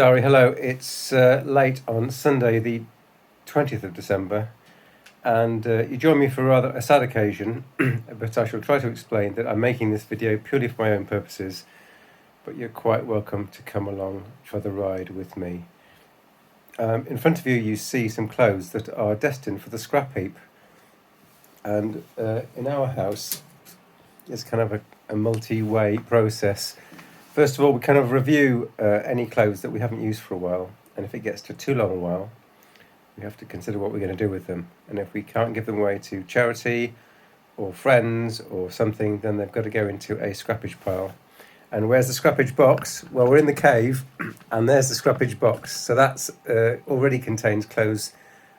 Diary, hello. It's late on Sunday, the 20th of December, and you join me for rather a sad occasion, but I shall try to explain that I'm making this video purely for my own purposes, but you're quite welcome to come along for the ride with me. In front of you, you see some clothes that are destined for the scrap heap, and in our house, it's kind of a multi-way process. First of all, we kind of review any clothes that we haven't used for a while, and if it gets to too long a while, we have to consider what we're going to do with them. And if we can't give them away to charity or friends or something, then they've got to go into a scrappage pile. And where's the scrappage box? Well, we're in the cave, and there's the scrappage box. So that's already contains clothes,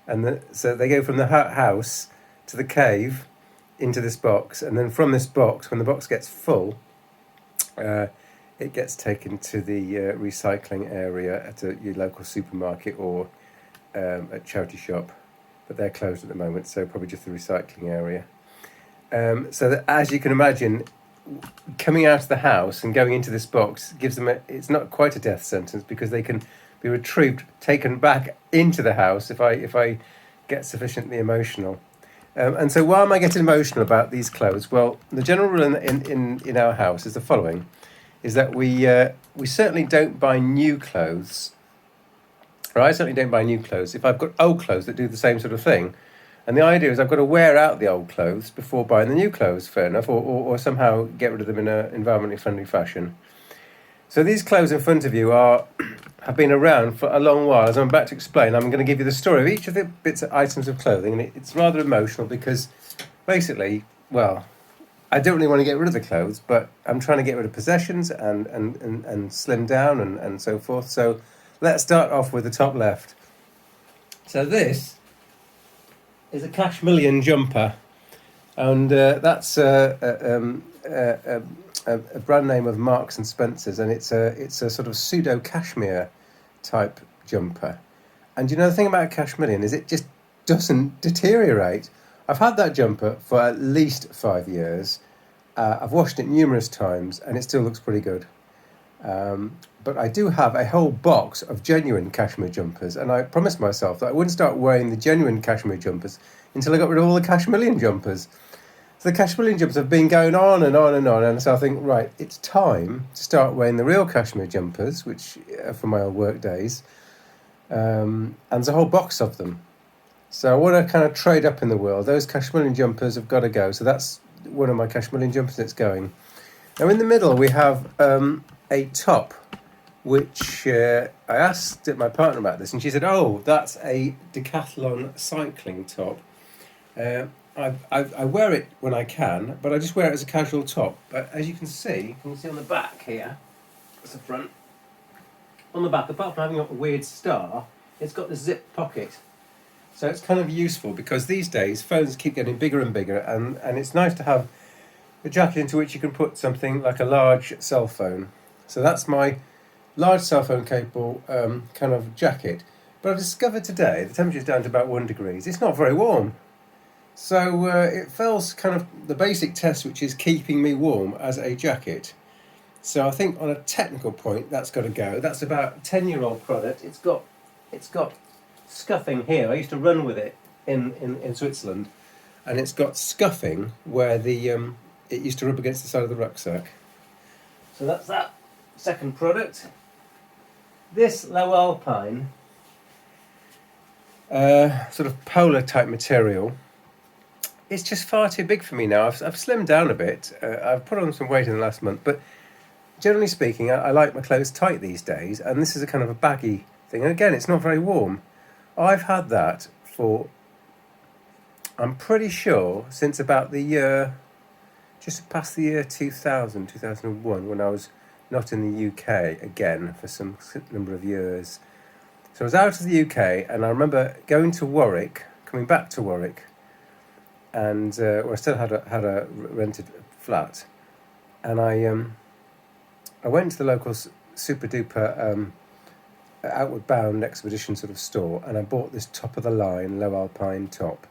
and so they go from the house to the cave into this box, and then from this box, when the box gets full, it gets taken to the recycling area at your local supermarket or at charity shop, but they're closed at the moment, so probably just the recycling area. So that, as you can imagine, coming out of the house and going into this box gives them it's not quite a death sentence, because they can be retrieved, taken back into the house if I get sufficiently emotional. And so why am I getting emotional about these clothes? Well, the general rule in our house is the following, is that we certainly don't buy new clothes, or I certainly don't buy new clothes if I've got old clothes that do the same sort of thing. And the idea is I've got to wear out the old clothes before buying the new clothes, fair enough, or somehow get rid of them in an environmentally friendly fashion. So these clothes in front of you have been around for a long while. As I'm about to explain, I'm going to give you the story of each of the items of clothing, and it's rather emotional because basically, well, I don't really want to get rid of the clothes, but I'm trying to get rid of possessions and slim down and so forth. So let's start off with the top left. So this is a Cashmillion jumper, and that's a brand name of Marks and Spencer's, and it's a sort of pseudo cashmere type jumper. And you know, the thing about Cashmillion is it just doesn't deteriorate. I've had that jumper for at least 5 years. I've washed it numerous times and it still looks pretty good. But I do have a whole box of genuine cashmere jumpers, and I promised myself that I wouldn't start wearing the genuine cashmere jumpers until I got rid of all the Cashmillion jumpers. So the Cashmillion jumpers have been going on and on and on, and so I think, right, it's time to start wearing the real cashmere jumpers, which are from my old work days, and there's a whole box of them. So I want to kind of trade up in the world. Those Cashmillion jumpers have got to go. So that's one of my Cashmillion jumpers that's going. Now in the middle we have a top, which I asked my partner about this, and she said, oh, that's a Decathlon cycling top. I wear it when I can, but I just wear it as a casual top. But as you can see on the back here, that's the front. On the back, apart from having a weird star, it's got the zip pocket. So it's kind of useful because these days phones keep getting bigger and bigger, and it's nice to have a jacket into which you can put something like a large cell phone. So that's my large cell phone capable kind of jacket. But I've discovered today the temperature's down to about 1 degree. It's not very warm. So it fails kind of the basic test, which is keeping me warm as a jacket. So I think on a technical point, that's got to go. That's about a 10-year-old product. It's got scuffing here. I used to run with it in Switzerland, and it's got scuffing where it used to rub against the side of the rucksack. So that's that second product. This low Alpine sort of polar type material, it's just far too big for me now. I've slimmed down a bit. I've put on some weight in the last month, but generally speaking, I like my clothes tight these days, and this is a kind of a baggy thing. And again, it's not very warm. I've had that for, I'm pretty sure, since about the year, just past the year 2000, 2001, when I was not in the UK again for some number of years. So I was out of the UK, and I remember going to Warwick, coming back to Warwick, and I still had a rented flat, and I went to the local super duper outward bound expedition sort of store, and I bought this top of the line low Alpine top,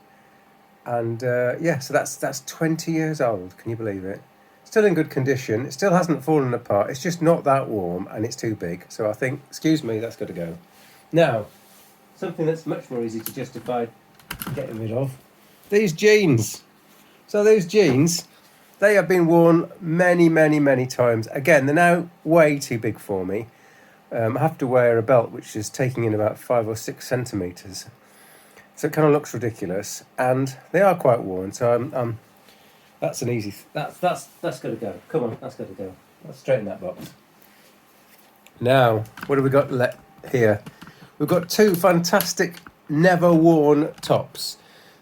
and so that's 20 years old. Can you believe it? still in good condition. It still hasn't fallen apart. It's just not that warm and it's too big. So I think, excuse me, that's got to go. Now, something that's much more easy to justify getting rid of. These jeans. So those jeans, they have been worn many, many, many times. Again, they're now way too big for me. I have to wear a belt which is taking in about 5 or 6 centimetres. So it kind of looks ridiculous. And they are quite worn. So that's an easy... That's got to go. Come on, that's got to go. Let's straighten that box. Now, what have we got here? We've got 2 fantastic never worn tops.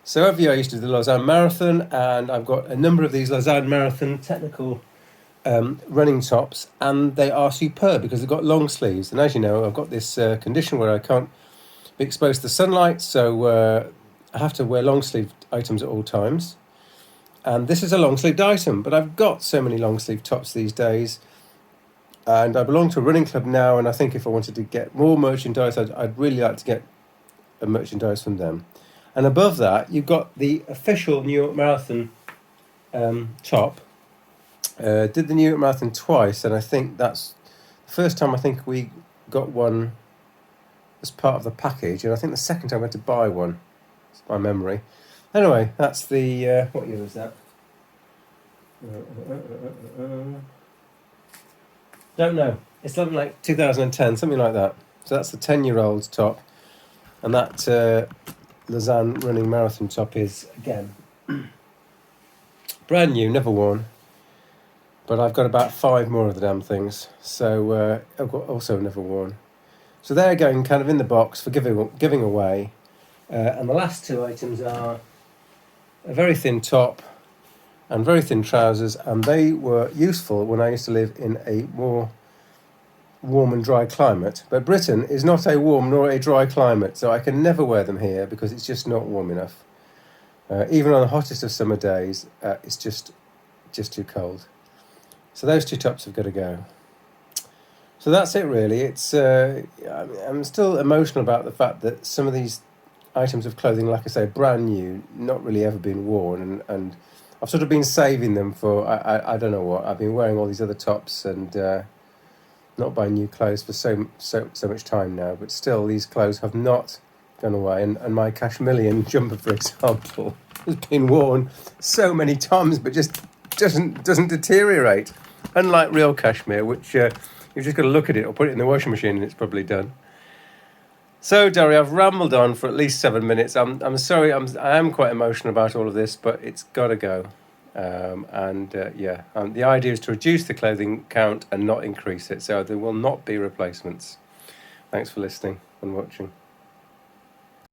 So every year I used to do the Lausanne Marathon, and I've got a number of these Lausanne Marathon technical running tops, and they are superb because they've got long sleeves. And as you know, I've got this condition where I can't be exposed to sunlight, so I have to wear long sleeved items at all times. And this is a long sleeved item, but I've got so many long sleeve tops these days. And I belong to a running club now, and I think if I wanted to get more merchandise, I'd really like to get a merchandise from them. And above that, you've got the official New York Marathon top. Did the New York Marathon twice, and I think that's the first time I think we got one as part of the package, and I think the second time I had to buy one. It's my memory. Anyway, that's the... what year was that? Don't know. It's something like 2010, something like that. So that's the 10-year-old's top. And that Lausanne running marathon top is, again, brand new, never worn. But I've got about 5 more of the damn things. So I've got also never worn. So they're going kind of in the box for giving away. And the last 2 items are a very thin top and very thin trousers, and they were useful when I used to live in a more warm and dry climate. But Britain is not a warm nor a dry climate, so I can never wear them here because it's just not warm enough. Even on the hottest of summer days, it's just too cold. So those 2 tops have got to go. So that's it really. It's I'm still emotional about the fact that some of these items of clothing, like I say, brand new, not really ever been worn, and I've sort of been saving them for I don't know what. I've been wearing all these other tops and not buying new clothes for so much time now, but still these clothes have not gone away, and my cashmere jumper, for example, has been worn so many times but just doesn't deteriorate, unlike real cashmere, which you've just got to look at it or put it in the washing machine and it's probably done. So, Derry, I've rambled on for at least 7 minutes. I'm sorry, I am quite emotional about all of this, but it's got to go. The idea is to reduce the clothing count and not increase it, so there will not be replacements. Thanks for listening and watching.